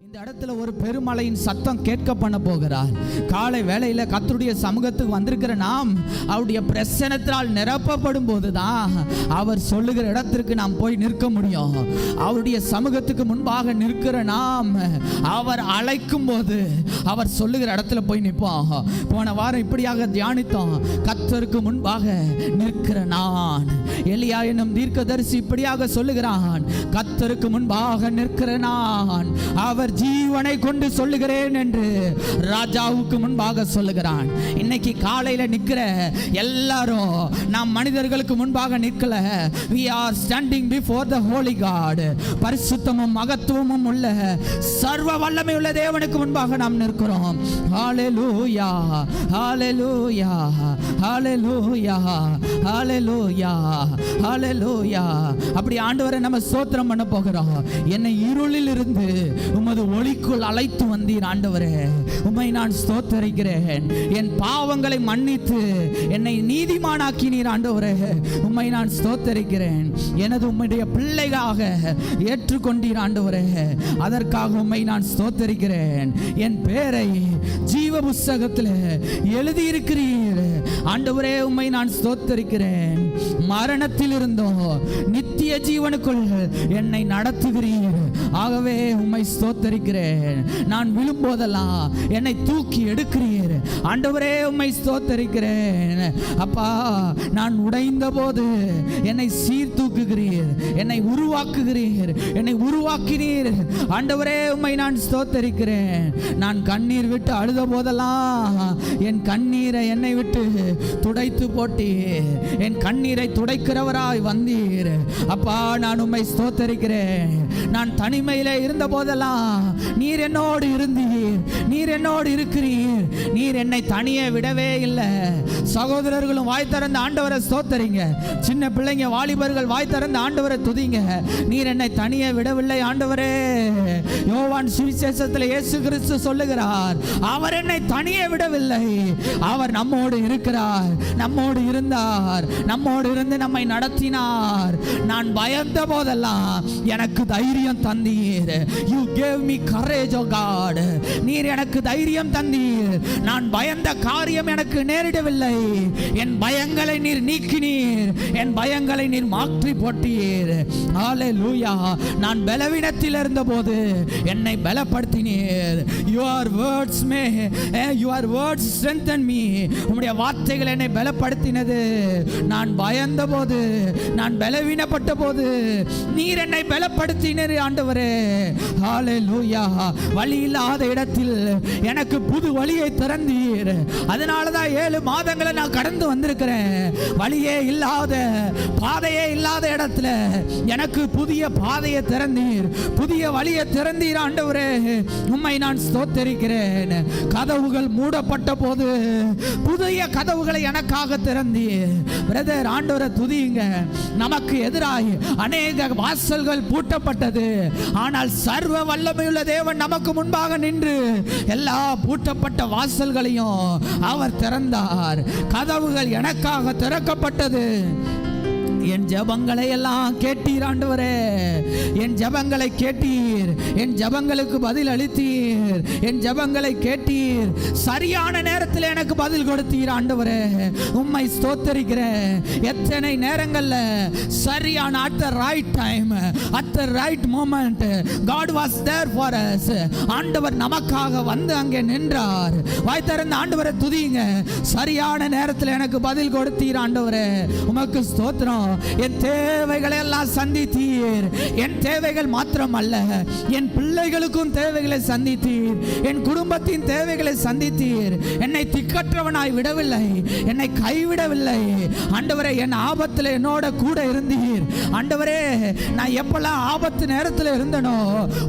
இந்த இடத்துல ஒரு பெருமழையின் சத்தம் கேட்க பண்ண போகிறார். காலை வேளையில கர்த்தருடைய சமூகத்துக்கு வந்திருக்கிற நாம் அவருடைய பிரசன்னத்தால் நிரப்பப்படும் போதுதான் அவர் சொல்லுகிற இடத்திற்கு நாம் போய் நிற்க முடியும். அவருடைய சமூகத்துக்கு முன்பாக நிற்கிற நாம் அவர் அழைக்கும் போது அவர் சொல்லுகிற இடத்துல போய் நிற்போம். போன வாரம் இப்படியாக தியானித்தோம். கர்த்தருக்கு முன்பாக நிற்கிற நான். எலியா என்னும் தீர்க்கதரிசி இப்படியாக சொல்லுகிறான், கர்த்தருக்கு முன்பாக நிற்கிற நான் அவர் ஜீவனை கொண்டு சொல்லுகிறேன் என்று ராஜாவுக்கு முன்பாக சொல்லுகிறான். இன்னைக்கு காலையில நிற்கிற எல்லாரும் நாம் மனிதர்களுக்கு முன்பாக நிற்கல. we are standing before the holy God. பரிசுத்தமும் மகத்துவமும் உள்ள சர்வ வல்லமை உள்ள தேவனுக்கு முன்பாக நாம் நிற்கிறோம். ஹalleluya ஹalleluya ஹalleluya ஹalleluya ஹalleluya. அப்படி ஆண்டவரை நம்ம ஸ்தோத்திரம் பண்ண போகிறோம். என்னை இருளில் இருந்து உமது ஒளிக்குள் அழைத்து வந்தீர் ஆண்டவரே, உம்மை நான் ஸ்தோத்தரிக்கிறேன். என் பாவங்களை மன்னித்து என்னை நீதிமானாக்கினீர் ஆண்டவரே, உம்மை நான் ஸ்தோத்தரிக்கிறேன். எனது உம்முடைய பிள்ளைகளாக ஏற்றுக்கொண்டீர் ஆண்டவரே, அதற்காக உம்மை நான் ஸ்தோத்தரிக்கிறேன். என் பேரை ஜீவ புஸ்தகத்தில் எழுதியிருக்கிறீர் ஆண்டவரே, உம்மை நான் ஸ்தோத்தரிக்கிறேன். மரணத்தில் இருந்தோ நித்திய ஜீவனுக்குள் என்னை நடத்துகிறீர், ஆகவே உம்மை ஸ்தோத்தரிக்கிறேன். நான் விழும்போதெல்லாம் என்னை தூக்கி எடுக்கிறீர் ஆண்டவரே, உம்மை ஸ்தோத்தரிக்கிறேன். அப்பா, நான் உடைந்த போது என்னை சீர்தூக்குகிறீர், என்னை உருவாக்குகிறீர், என்னை உருவாக்கினீர் ஆண்டவரே, உம்மை நான் ஸ்தோத்தரிக்கிறேன். நான் கண்ணீர் விட்டு அழுத போதெல்லாம் என் கண்ணீரை என்னை விட்டு துடைத்து போட்டீர், என் கண்ணீரை துடைக்கிறவராய் வந்தீர். அப்பா, நான் உம்மை ஸ்தோத்தரிக்கிறேன். நான் தனிமையிலே இருந்த போதெல்லாம் நீர் என்னோடு இருந்தீர், நீர் என்னோடு இருக்கிறீர், நீர் என்னை தனியே விடவே இல்லை. சகோதரர்களும் வாய் திறந்த ஆண்டவரை ஸ்தோத்தரிங்க. சின்ன பிள்ளைங்க வாலிபர்கள் வாய் திறந்த ஆண்டவரை துதிங்க. நீர் என்னை தனியே விடவில்லை ஆண்டவரே. யோவான் சுவிசேஷத்தில் இயேசு கிறிஸ்து சொல்லுகிறார், அவர் என்னை தனியே விடவில்லை, அவர் நம்மோடு இருக்கிறார், நம்மோடு இருந்தார், நம்மோடு இருந்து நம்மை நடத்தினார். நான் பயந்த போதெல்லாம் எனக்கு தைரியம் தந்தீர். You gave me courage, oh God. நீர் எனக்கு தைரியம் தந்தீர். நான் பயந்த காரியம் எனக்கு நேரிடவில்லை. என் பயங்களை நீர் நீக்கினீர், என் பயங்களை நீர் மாற்றி போட்டீர். ஹalleluya. நான் பலவீனத்தில் இருந்தபோது என்னை பலப்படுத்தினீர். Your words strengthen me. உம்முடைய வார்த்தைகள் என்னை பலப்படுத்தினது. நான் பயந்த போது, நான் பலவீனப்பட்ட போது நீர் என்னை பலப்படுத்தினீர் ஆண்டவரே. ஹalleluya. வழி இல்லாத இடத்தில் எனக்கு புது வழியை திறந்தீர். அதனாலதான் 7 மாதங்களை நான் கடந்து வந்திருக்கிறேன். வழியே இல்லாத, பாதையே இல்லாத இடத்துல எனக்கு புதிய பாதையை திறந்தீர், புதிய வழியை திறந்தீர் ஆண்டவரே, உம்மை நான் ஸ்தோத்தரிக்கிறேன். கதவுகள் மூடப்பட்ட போது புதிய கதவுகளை எனக்காக திறந்தீர். பிரதர், ஆண்டவரை துதியுங்க. நமக்கு எதிராய் அநேக வாசல்கள் பூட்டப்பட்டது, ஆனால் சர்வ வல்லமையுள்ள தேவன் நமக்கு முன்பாக நின்று எல்லா பூட்டப்பட்ட வாசல்களையும் அவர் திறந்தார். கதவுகள் எனக்காக திறக்கப்பட்டது. என் ஜெபங்களை எல்லாம் கேட்டீர் ஆண்டவரே, என் ஜெபங்களை கேட்டீர், என் ஜெபங்களுக்கு பதில் அளித்தீர், என் ஜெபங்களை கேட்டீர். சரியான நேரத்தில் எனக்கு பதில் கொடுத்தீர் ஆண்டவரே, உம்மை ஸ்தோத்தரிக்கிறேன். எத்தனை நேரங்கள்ல சரியான at the right time, at the right moment God was there for us. ஆண்டவர் நமக்காக வந்து அங்கே நின்றார். வாய் திறந்த ஆண்டவரை துதியுங்க. சரியான நேரத்தில் எனக்கு பதில் கொடுத்தீர் ஆண்டவரே, உமக்கு ஸ்தோத்திரம். என் தேவைகளை எல்லாம் சந்தித்தீர். என் தேவைகள் மாத்திரம் அல்ல, என் பிள்ளைகளுக்கும் தேவைகளை சந்தித்தீர், என் குடும்பத்தின் தேவைகளை சந்தித்தீர். என்னை திக்கற்றவனாய் விடவில்லை, என்னை கைவிடவில்லை ஆண்டவரே. என் ஆபத்தில் என்னோட கூட இருந்தீர் ஆண்டவரே. நான் எப்பெல்லாம் ஆபத்து நேரத்தில் இருந்தனோ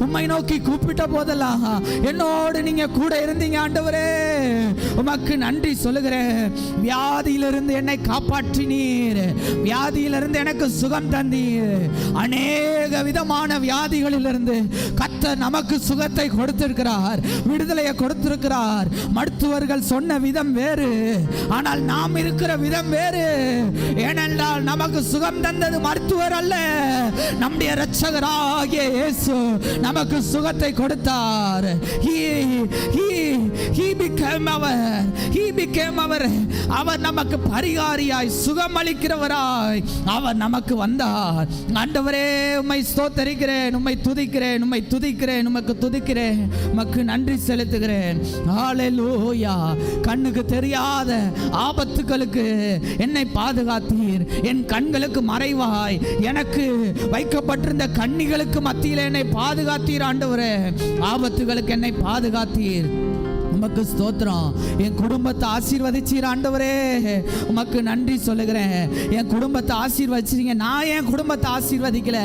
உம்மை நோக்கி கூப்பிட்ட போதெல்லாம் என்னோடு நீங்க கூட இருந்தீங்க ஆண்டவரே, உமக்கு நன்றி சொல்லுகிறேன். வியாதியிலிருந்து என்னை காப்பாற்றினீர், வியாதியில் வியாதியிலிருந்து எனக்கு சுகம் தந்தீர். அநேக விதமான வியாதிகளிலிருந்து கர்த்தர் நமக்கு சுகத்தை கொடுத்திருக்கிறார், விடுதலையை கொடுத்திருக்கிறார். மருத்துவர்கள் சொன்ன விதம் வேறு, ஆனால் நாம் இருக்கிற விதம் வேறு. ஏனென்றால் நமக்கு சுகம் தந்தது மருத்துவர் அல்ல, நம்முடைய இரட்சகராகிய இயேசு நமக்கு சுகத்தை கொடுத்தார். அவர் நமக்கு பரிகாரியாய் சுகம் அளிக்கிறவராய் அவர் நமக்கு வந்தார். ஆண்டவரே, உம்மை ஸ்தோத்தரிக்கிறேன், உம்மை துதிக்கிறேன், உம்மை துதிக்கிறேன், உமக்கு துதிக்கிறேன், உமக்கு நன்றி செலுத்துகிறேன். ஹல்லேலூயா. கண்ணுக்கு தெரியாத ஆபத்துகளுக்கு என்னை பாதுகாத்தீர். என் கண்களுக்கு மறைவாய் எனக்கு வைக்கப்பட்டிருந்த கண்ணிகளுக்கு மத்தியில் என்னை பாதுகாத்தீர். ஆண்டவரே, ஆபத்துகளுக்கு என்னை பாதுகாத்தீர். உமக்கு ஸ்தோத்திரம். என் குடும்பத்தை ஆசீர்வதிச்சீர் ஆண்டவரே, உமக்கு நன்றி சொல்லுகிறேன். என் குடும்பத்தை ஆசீர்வதிச்சீங்க. நான் என் குடும்பத்தை ஆசீர்வதிக்கல.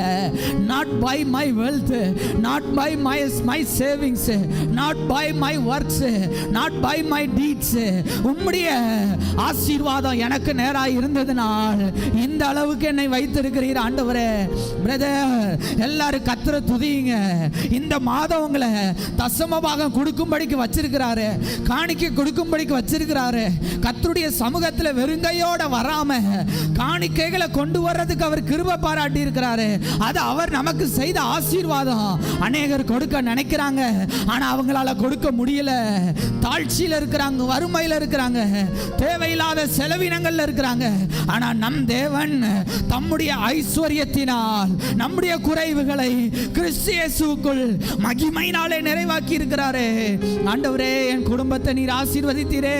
Not by my wealth, not by my savings, not by my works, not by my deeds. உம்முடைய ஆசீர்வாதம் எனக்கு நேராக இருந்ததுனால் இந்த அளவுக்கு என்னை வைத்திருக்கிறீர் ஆண்டவரே. பிரதர், எல்லாரும் கர்த்தரை துதியுங்க. இந்த மாதம் உங்களை தசமபாகம் கொடுக்கும்படிக்கு வச்சிருக்கிறார், காணிக்கை கொடுக்கும்படிக்கு வச்சிருக்கிறாரு. கர்த்தருடைய சமூகத்தில் வெறுங்கையோட வராம காணிக்கைகளை கொண்டு வர்றதுக்கு அவர் கிருபை பாராட்டி இருக்கிறாரு. அது அவர் நமக்கு செய்த ஆசீர்வாதம். அநேகர் கொடுக்க நினைக்கிறாங்க, ஆனா அவங்களால கொடுக்க முடியல. தாழ்ச்சியில் இருக்கிறாங்க, வறுமையில் இருக்கிறாங்க, தேவையில்லாத செலவினங்கள்ல இருக்கிறாங்க. ஆனா நம் தேவன் தம்முடைய ஐஸ்வர்யத்தினால் நம்முடைய குறைவுகளை கிறிஸ்து இயேசுவுக்குள் மகிமையினாலே நிறைவாக்கி இருக்கிறாரு. ஆண்டவரே, என் குடும்பத்தை நீர் ஆசீர்வதித்தீரே,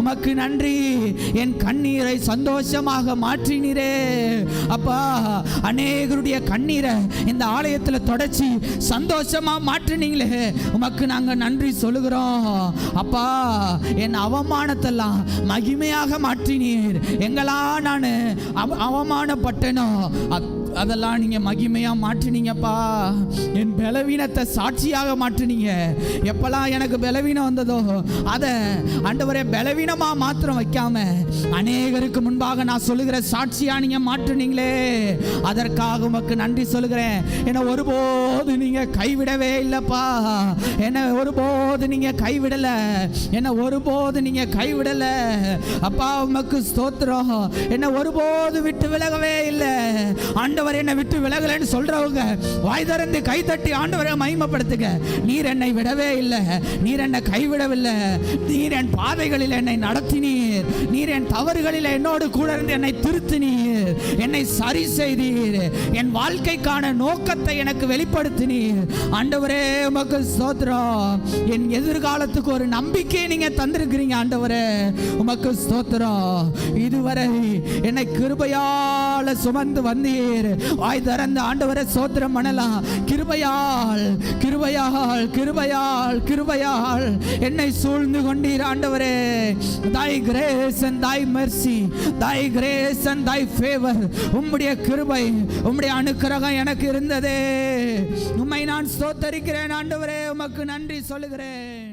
உமக்கு நன்றி. என் கண்ணீரை சந்தோஷமாக மாற்றினீரே அப்பா. அநேகருடைய கண்ணீரை இந்த ஆலயத்தில் தொடச்சி சந்தோஷமா மாற்றினீங்களே, உமக்கு நாங்க நன்றி சொல்லுகிறோம் அப்பா. என் அவமானத்தெல்லாம் மகிமையாக மாற்றினீர். எங்களா நான் அவமானப்பட்டேனோ அதெல்லாம் நீங்க மகிமையா மாற்றினீங்கப்பா. என் பலவீனத்தை சாட்சியாக மாற்றினீங்க. எப்பெல்லாம் எனக்கு பலவீனம் வந்ததோ அதை ஆண்டவரே பலவீனமா மாத்திரம் வைக்காம அநேகருக்கு முன்பாக நான் சொல்லுகிற சாட்சியா நீங்க மாற்றினீங்களே, அதற்காக உமக்கு நன்றி சொல்லுகிறேன். என்னை ஒருபோது நீங்க கைவிடவே இல்லப்பா. என்னை ஒருபோது நீங்க கைவிடல, என்னை ஒருபோது நீங்க கைவிடல அப்பா. உமக்கு ஸ்தோத்திரம். என்னை ஒருபோது விட்டு விலகவே இல்லை. ஆண்டவர் என்னை விட்டு விலகலன்னு சொல்றவங்க வாய் திறந்து கை தட்டி ஆண்டவரை மகிமைப்படுத்துங்க. நீர் என்னை விடவே இல்லை, நீர் என்னை கைவிடவில்லை. நீர் என் பாதைகளில் என்னை நடத்தினீர், நீர் என் தவறுகளில் என்னோடு கூட இருந்து என்னை திருத்தினீர், என்னை சரி செய்தீர், என் வாழ்க்கைக்கான நோக்கத்தை எனக்கு வெளிப்படுத்தினீர். ஆண்டவரே, உமக்கு ஸ்தோத்திரம். என் எதிர்காலத்துக்கு ஒரு நம்பிக்கையை நீங்க தந்திருக்கிறீங்க ஆண்டவரே, உமக்கு ஸ்தோத்திரம். இதுவரை என்னை கிருபையால சுமந்து வந்தீர். வாய் திறந்து ஆண்டவரே ஸ்தோத்திரம் பண்ணலாம். கிருபையால் கிருபையால் கிருபையால் கிருபையால் என்னை சூழ்ந்து கொண்டீர் ஆண்டவரே. thy grace and thy mercy, thy grace and thy favor, உம்முடைய கிருபை, உம்முடைய அனுக்கிரகம் எனக்கு இருந்ததே. உம்மை நான் ஸ்தோத்தரிக்கிறேன் ஆண்டவரே, உமக்கு நன்றி சொல்லுகிறேன்.